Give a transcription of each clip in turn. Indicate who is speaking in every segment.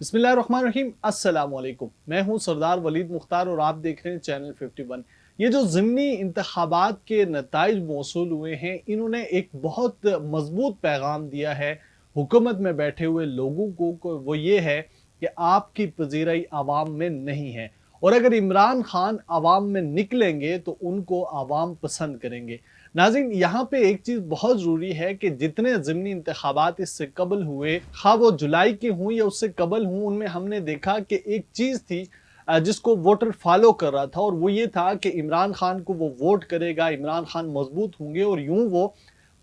Speaker 1: बिस्मिल्लाहिर्रहमानिर्रहीम अस्सलाम वालेकुम। मैं हूं सरदार वलीद मुख्तार और आप देख रहे हैं चैनल 51। ये जो ज़िमनी इंतखाबात के नताइज मौसूल हुए हैं, इन्होंने एक बहुत मजबूत पैगाम दिया है हुकूमत में बैठे हुए लोगों को वो ये है कि आपकी पजीराई आवाम में नहीं है, और अगर इमरान खान आवाम में निकलेंगे तो उनको आवाम पसंद करेंगे। नाज़रीन, यहाँ पे एक चीज़ बहुत ज़रूरी है कि जितने ज़िमनी इंतखाबात इससे कबल हुए, खा वो जुलाई के हों या उससे कबल हों, उनमें हमने देखा कि एक चीज़ थी जिसको वोटर फॉलो कर रहा था, और वो ये था कि इमरान खान को वो वोट करेगा, इमरान खान मजबूत होंगे और यूं वो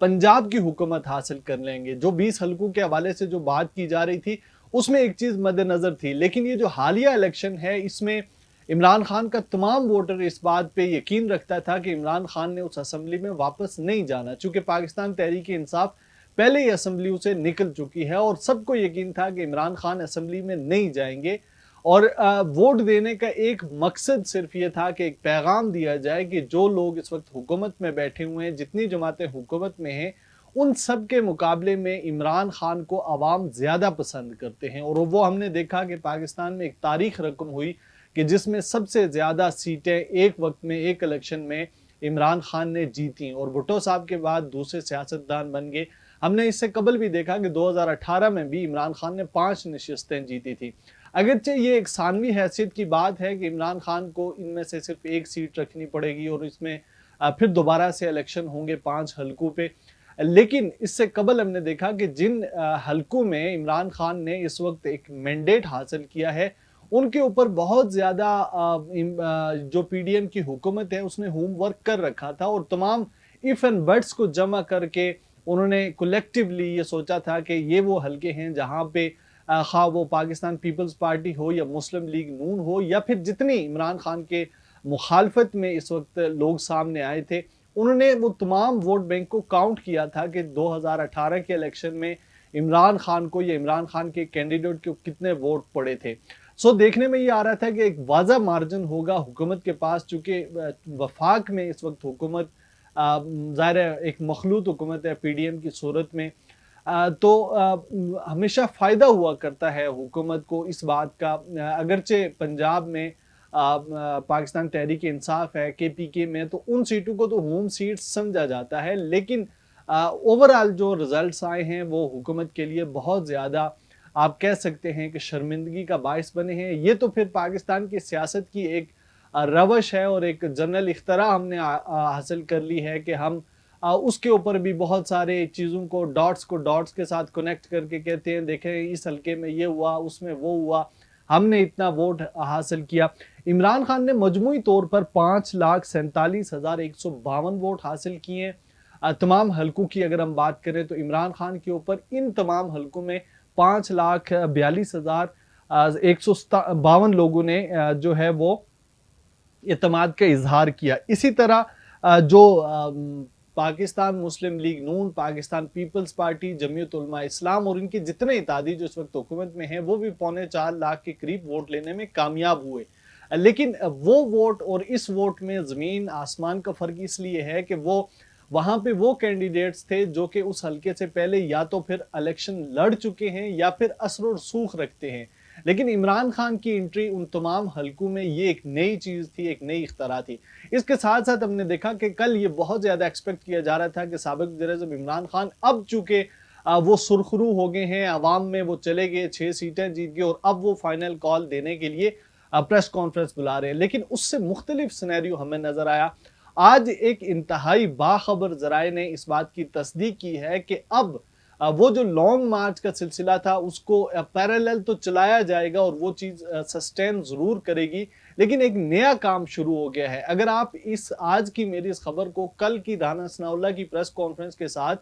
Speaker 1: पंजाब की हुकूमत हासिल कर लेंगे। जो 20 हलकों के हवाले से जो बात की जा रही थी, उसमें एक चीज़ मद्देनज़र थी। लेकिन ये जो हालिया इलेक्शन है, इसमें इमरान खान का तमाम वोटर इस बात पे यकीन रखता था कि इमरान खान ने उस असम्बली में वापस नहीं जाना, चूँकि पाकिस्तान तहरीक इंसाफ पहले ही असम्बली से निकल चुकी है और सबको यकीन था कि इमरान खान असम्बली में नहीं जाएंगे। और वोट देने का एक मकसद सिर्फ ये था कि एक पैगाम दिया जाए कि जो लोग इस वक्त हुकूमत में बैठे हुए हैं, जितनी जमातें हुकूमत में हैं, उन सब के मुकाबले में इमरान खान को अवाम ज़्यादा पसंद करते हैं। और वो हमने देखा कि पाकिस्तान में एक तारीख रकम हुई कि जिसमें सबसे ज़्यादा सीटें एक वक्त में एक इलेक्शन में इमरान खान ने जीती और भुट्टो साहब के बाद दूसरे सियासतदान बन गए। हमने इससे कबल भी देखा कि 2018 में भी इमरान खान ने 5 नशिस्तें जीती थी। अगरचे ये एक सानवी हैसियत की बात है कि इमरान खान को इनमें से सिर्फ एक सीट रखनी पड़ेगी और इसमें फिर दोबारा से इलेक्शन होंगे 5 हलकों पे। लेकिन इससे कबल हमने देखा कि जिन हलकों में इमरान खान ने इस वक्त एक मैंडेट हासिल किया है, उनके ऊपर बहुत ज़्यादा जो पीडीएम की हुकूमत है उसने होमवर्क कर रखा था, और तमाम इफ एंड बट्स को जमा करके उन्होंने कलेक्टिवली ये सोचा था कि ये वो हलके हैं जहाँ पे खा वो पाकिस्तान पीपल्स पार्टी हो या मुस्लिम लीग नून हो या फिर जितनी इमरान खान के मुखालफत में इस वक्त लोग सामने आए थे, उन्होंने वो तमाम वोट बैंक को काउंट किया था कि 2018 के इलेक्शन में इमरान खान को या इमरान खान के कैंडिडेट को कितने वोट पड़े थे। सो देखने में ये आ रहा था कि एक वाज़ा मार्जिन होगा हुकूमत के पास, चूँकि वफाक में इस वक्त हुकूमत ज़ाहिर है एक मखलूत हुकूमत है पीडीएम की सूरत में। तो हमेशा फ़ायदा हुआ करता है हुकूमत को इस बात का, अगरचे पंजाब में पाकिस्तान तहरीक इंसाफ है केपीके में, तो उन सीटों को तो होम सीट्स समझा जाता है, लेकिन ओवरऑल जो रिजल्ट्स आए हैं वो हुकूमत के लिए बहुत ज़्यादा आप कह सकते हैं कि शर्मिंदगी का बायस बने हैं। ये तो फिर पाकिस्तान की सियासत की एक रवश है और एक जनरल इख्तरा हमने हासिल कर ली है कि हम उसके ऊपर भी बहुत सारे चीज़ों को डॉट्स के साथ कनेक्ट करके कहते हैं देखें इस हल्के में ये हुआ, उसमें वो हुआ, हमने इतना वोट हासिल किया। इमरान खान ने मजमूई तौर पर 5,47,152 वोट हासिल किए हैं। तमाम हलकों की अगर हम बात करें तो इमरान खान के ऊपर इन तमाम हलकों में 5,42,152 लोगों ने जो है वो इत्मीनान का इजहार किया। इसी तरह जो पाकिस्तान मुस्लिम लीग नून, पाकिस्तान पीपल्स पार्टी, जमीयत उलमा इस्लाम और इनके जितने इत्तेहादी जो इस वक्त हुकूमत में हैं, वो भी 3.25 लाख के करीब वोट लेने में कामयाब हुए। लेकिन वो वोट और इस वोट में ज़मीन आसमान का फ़र्क इसलिए है कि वो वहाँ पे वो कैंडिडेट्स थे जो कि उस हल्के से पहले या तो फिर इलेक्शन लड़ चुके हैं या फिर असर और सूख रखते हैं। लेकिन इमरान खान की एंट्री उन तमाम हलकों में ये एक नई चीज़ थी, एक नई इख्तरा थी। इसके साथ साथ हमने देखा कि कल ये बहुत ज़्यादा एक्सपेक्ट किया जा रहा था कि साबिक वज़ीर-ए-आज़म इमरान खान अब चूँकि वो सुरखरू हो गए हैं, अवाम में वो चले गए, 6 सीटें जीत गए और अब वो फाइनल कॉल देने के लिए प्रेस कॉन्फ्रेंस बुला रहे हैं। लेकिन उससे मुख्तलिफ सिनेरियो हमें नज़र आया। आज एक इंतहाई बाखबर ज़राए ने इस बात की तस्दीक की है कि अब वो जो लॉन्ग मार्च का सिलसिला था उसको पैरेलल तो चलाया जाएगा और वो चीज़ सस्टेन ज़रूर करेगी, लेकिन एक नया काम शुरू हो गया है। अगर आप इस आज की मेरी इस खबर को कल की राना सनाउल्लाह की प्रेस कॉन्फ्रेंस के साथ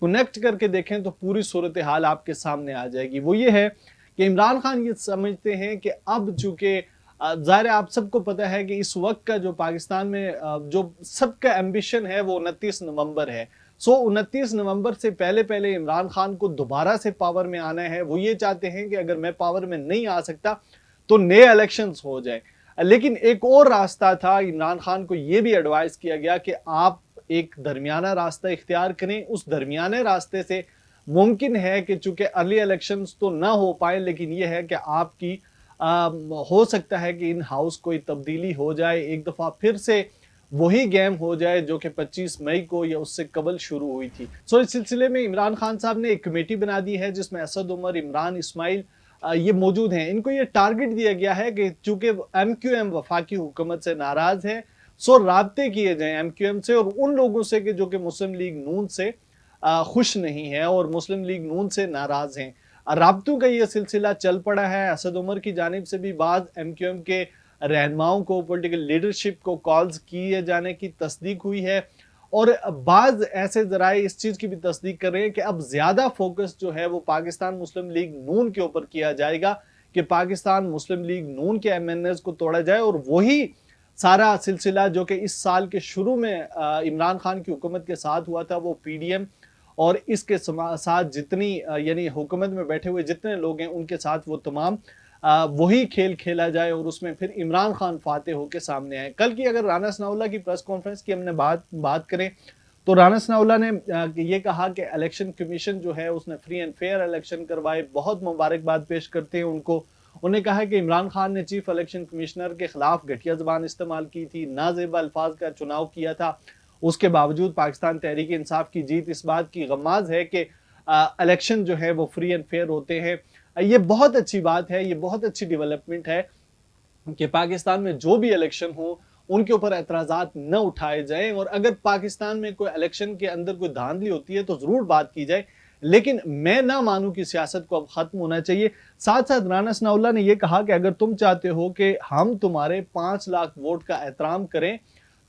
Speaker 1: कनेक्ट करके देखें तो पूरी सूरत हाल आपके सामने आ जाएगी। वो ये है कि इमरान खान ये समझते हैं कि अब चूँकि ज़ाहिर है आप सबको पता है कि इस वक्त का जो पाकिस्तान में जो सबका एम्बिशन है वो 29 नवंबर है। 29 नवंबर से पहले पहले इमरान खान को दोबारा से पावर में आना है। वो ये चाहते हैं कि अगर मैं पावर में नहीं आ सकता तो नए इलेक्शंस हो जाए। लेकिन एक और रास्ता था, इमरान खान को ये भी एडवाइस किया गया कि आप एक दरमियाना रास्ता इख्तियार करें, उस दरमियाने रास्ते से मुमकिन है कि चूंकि अर्ली इलेक्शंस तो ना हो पाए, लेकिन ये है कि आपकी हो सकता है कि इन हाउस कोई तब्दीली हो जाए, एक दफा फिर से वही गेम हो जाए जो कि 25 मई को या उससे कबल शुरू हुई थी। सो इस सिलसिले में इमरान खान साहब ने एक कमेटी बना दी है जिसमें असद उमर, इमरान इस्माइल ये मौजूद हैं। इनको ये टारगेट दिया गया है कि चूंकि MQM वफाकी हुकूमत से नाराज है, सो राब्ते किए जाएं MQM से और उन लोगों से कि जो कि मुस्लिम लीग नून से खुश नहीं है और मुस्लिम लीग नून से नाराज हैं। राब्तों का ये सिलसिला चल पड़ा है। असद उमर की जानिब से भी बाद MQM के रहनुमाओं को, पॉलिटिकल लीडरशिप को कॉल्स किए जाने की तस्दीक हुई है और बाज ऐसे जराए इस चीज की भी तस्दीक कर रहे हैं कि अब ज्यादा फोकस जो है वो पाकिस्तान मुस्लिम लीग नून के ऊपर किया जाएगा कि पाकिस्तान मुस्लिम लीग नून के MNAs को तोड़ा जाए और वही सारा सिलसिला जो कि इस साल के शुरू में इमरान खान की हुकूमत के साथ हुआ था, वो PDM और इसके साथ जितनी यानी हुकूमत में बैठे हुए जितने लोग हैं उनके साथ वो तमाम वही खेल खेला जाए और उसमें फिर इमरान खान फाते होकर सामने आए। कल की अगर राना सनाउल्लाह की प्रेस कॉन्फ्रेंस की हमने बात करें तो राना सनाउल्लाह ने ये कहा कि इलेक्शन कमीशन जो है उसने फ्री एंड फेयर इलेक्शन करवाए, बहुत मुबारकबाद पेश करते हैं उनको। उन्होंने कहा कि इमरान खान ने चीफ इलेक्शन कमिश्नर के खिलाफ घटिया ज़बान इस्तेमाल की थी, नाजेबा अल्फाज का चुनाव किया था, उसके बावजूद पाकिस्तान तहरीक इंसाफ की जीत इस बात की गमाज है कि इलेक्शन जो है वो फ्री एंड फेयर होते हैं। ये बहुत अच्छी बात है, ये बहुत अच्छी डेवलपमेंट है कि पाकिस्तान में जो भी इलेक्शन हो उनके ऊपर एतराज़ात न उठाए जाएं और अगर पाकिस्तान में कोई इलेक्शन के अंदर कोई धांधली होती है तो जरूर बात की जाए, लेकिन मैं ना मानूं कि सियासत को अब खत्म होना चाहिए। साथ साथ राना सनाउल्लाह ने यह कहा कि अगर तुम चाहते हो कि हम तुम्हारे 5 लाख वोट का एहतराम करें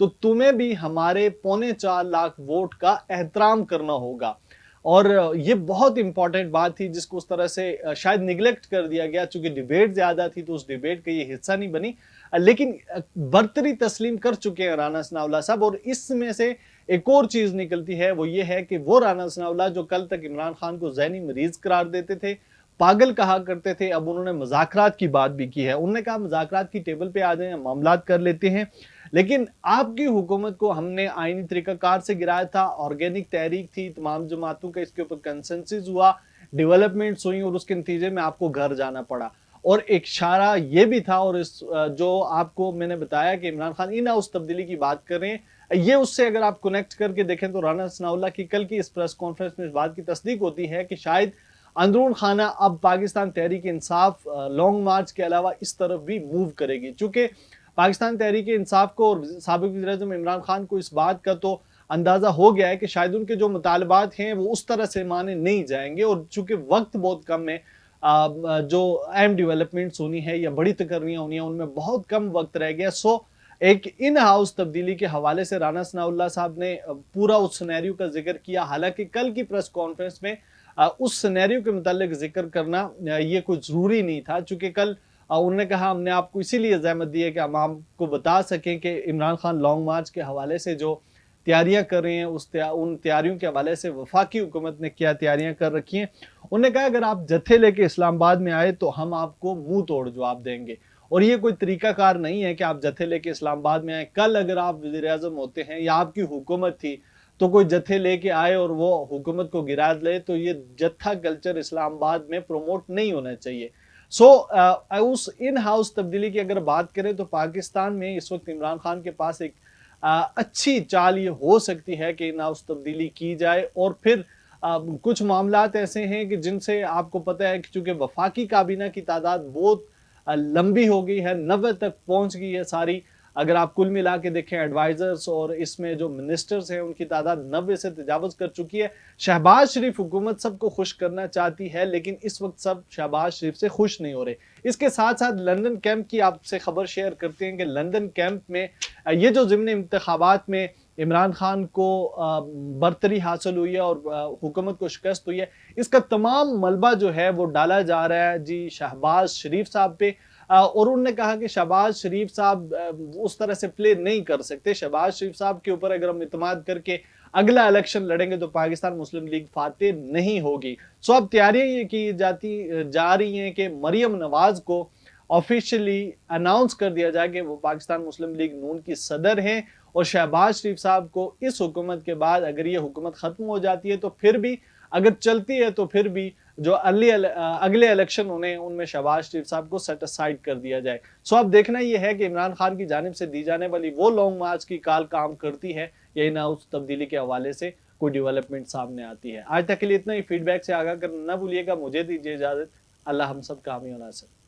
Speaker 1: तो तुम्हें भी हमारे 4.25 लाख वोट का एहतराम करना होगा। और ये बहुत इंपॉर्टेंट बात थी जिसको उस तरह से शायद निगलेक्ट कर दिया गया, चूंकि डिबेट ज्यादा थी तो उस डिबेट का ये हिस्सा नहीं बनी, लेकिन बर्तरी तस्लीम कर चुके हैं राना सनाउल्लाह साहब। और इसमें से एक और चीज निकलती है, वो ये है कि वो राना सनाउल्लाह जो कल तक इमरान खान को ज़हनी मरीज करार देते थे, पागल कहा करते थे, अब उन्होंने मुज़ाकरात की बात भी की है। उन्होंने कहा मुज़ाकरात की टेबल पे आ जाएं, मामलात कर लेते हैं। लेकिन आपकी हुकूमत को हमने आईनी तरीकाकार से गिराया था, ऑर्गेनिक तहरीक थी, तमाम जमातों का इसके ऊपर कंसेंसस हुआ, डेवलपमेंट्स हुई और उसके नतीजे में आपको घर जाना पड़ा। और एक इशारा ये भी था, और इस जो आपको मैंने बताया कि इमरान खान इन हाउस तब्दीली की बात कर रहे हैं, ये उससे अगर आप कनेक्ट करके देखें तो राना सनाउल्लाह की कल की इस प्रेस कॉन्फ्रेंस में इस बात की तस्दीक होती है कि शायद अंदरून खाना अब पाकिस्तान तहरीक इंसाफ लॉन्ग मार्च के अलावा इस तरफ भी मूव करेगी। चूंकि पाकिस्तान तहरीक इंसाफ को और साबिक वज़ीर-ए-आज़म इमरान खान को इस बात का तो अंदाजा हो गया है कि शायद उनके जो मुतालबात हैं वो उस तरह से माने नहीं जाएंगे, और चूंकि वक्त बहुत कम है, जो अहम डेवलपमेंट्स होनी है या बड़ी तकर्रियां होनी है उनमें बहुत कम वक्त रह गया। सो एक इन हाउस तब्दीली के हवाले से राना सनाउल्लाह साहब ने पूरा उस सिनेरियो का जिक्र किया। हालांकि कल की प्रेस कॉन्फ्रेंस में उस सिनेरियो के मुतालिक जिक्र करना ये कुछ जरूरी नहीं था, चूंकि कल उन्होंने कहा हमने आपको इसीलिए जहमत दी है कि हम आपको बता सकें कि इमरान खान लॉन्ग मार्च के हवाले से जो तैयारियां कर रहे हैं उन तैयारियों के हवाले से वफाकी हुकूमत ने क्या तैयारियां कर रखी हैं। उन्होंने कहा अगर आप जत्थे लेके इस्लामाबाद में आए तो हम आपको मुंह तोड़ जवाब देंगे, और ये कोई तरीकाकार नहीं है कि आप जत्थे लेके इस्लामाबाद में आए। कल अगर आप वज़ीर आज़म होते हैं या आपकी हुकूमत थी तो कोई जत्थे लेके आए और वो हुकूमत को गिरा ले, तो ये जत्था कल्चर इस्लामाबाद में प्रमोट नहीं होना चाहिए। सो उस इन हाउस तब्दीली की अगर बात करें तो पाकिस्तान में इस वक्त इमरान खान के पास एक अच्छी चाल ये हो सकती है कि इन हाउस तब्दीली की जाए। और फिर कुछ मामलात ऐसे हैं कि जिनसे आपको पता है कि चूंकि वफाकी काबीना की तादाद बहुत लंबी हो गई है, 90 तक पहुंच गई है सारी। अगर आप कुल मिला के देखें एडवाइजर्स और इसमें जो मिनिस्टर्स हैं उनकी तादाद 90 से तजावज़ कर चुकी है। शहबाज शरीफ हुकूमत सबको खुश करना चाहती है, लेकिन इस वक्त सब शहबाज शरीफ से खुश नहीं हो रहे। इसके साथ साथ लंदन कैंप की आपसे खबर शेयर करते हैं कि लंदन कैंप में ये जो ज़िमनी इंतखाबात में इमरान खान को बरतरी हासिल हुई है और हुकूमत को शिकस्त हुई है, इसका तमाम मलबा जो है वो डाला जा रहा है जी शहबाज शरीफ साहब पे। और उन्होंने कहा कि शहबाज शरीफ साहब उस तरह से प्ले नहीं कर सकते। शहबाज शरीफ साहब के ऊपर अगर हम इत्मीनाद करके अगला इलेक्शन लड़ेंगे तो पाकिस्तान मुस्लिम लीग फाते नहीं होगी। सो अब तैयारियां ये की जा रही हैं कि मरियम नवाज को ऑफिशियली अनाउंस कर दिया जाए कि वो पाकिस्तान मुस्लिम लीग नून की सदर हैं, और शहबाज शरीफ साहब को इस हुकूमत के बाद अगर ये हुकूमत खत्म हो जाती है तो फिर भी अगर चलती है तो फिर भी जो अगले इलेक्शन होने हैं उनमें शहबाज शरीफ साहब को सेट असाइड कर दिया जाए। सो अब देखना ये है कि इमरान खान की जानिब से दी जाने वाली वो लॉन्ग मार्च की कॉल काम करती है या ना उस तब्दीली के हवाले से कोई डेवलपमेंट सामने आती है। आज तक के लिए इतना ही। फीडबैक से आगाह करना ना भूलिएगा। मुझे दीजिए इजाजत। अल्लाह हम सब कामयाब बना सके।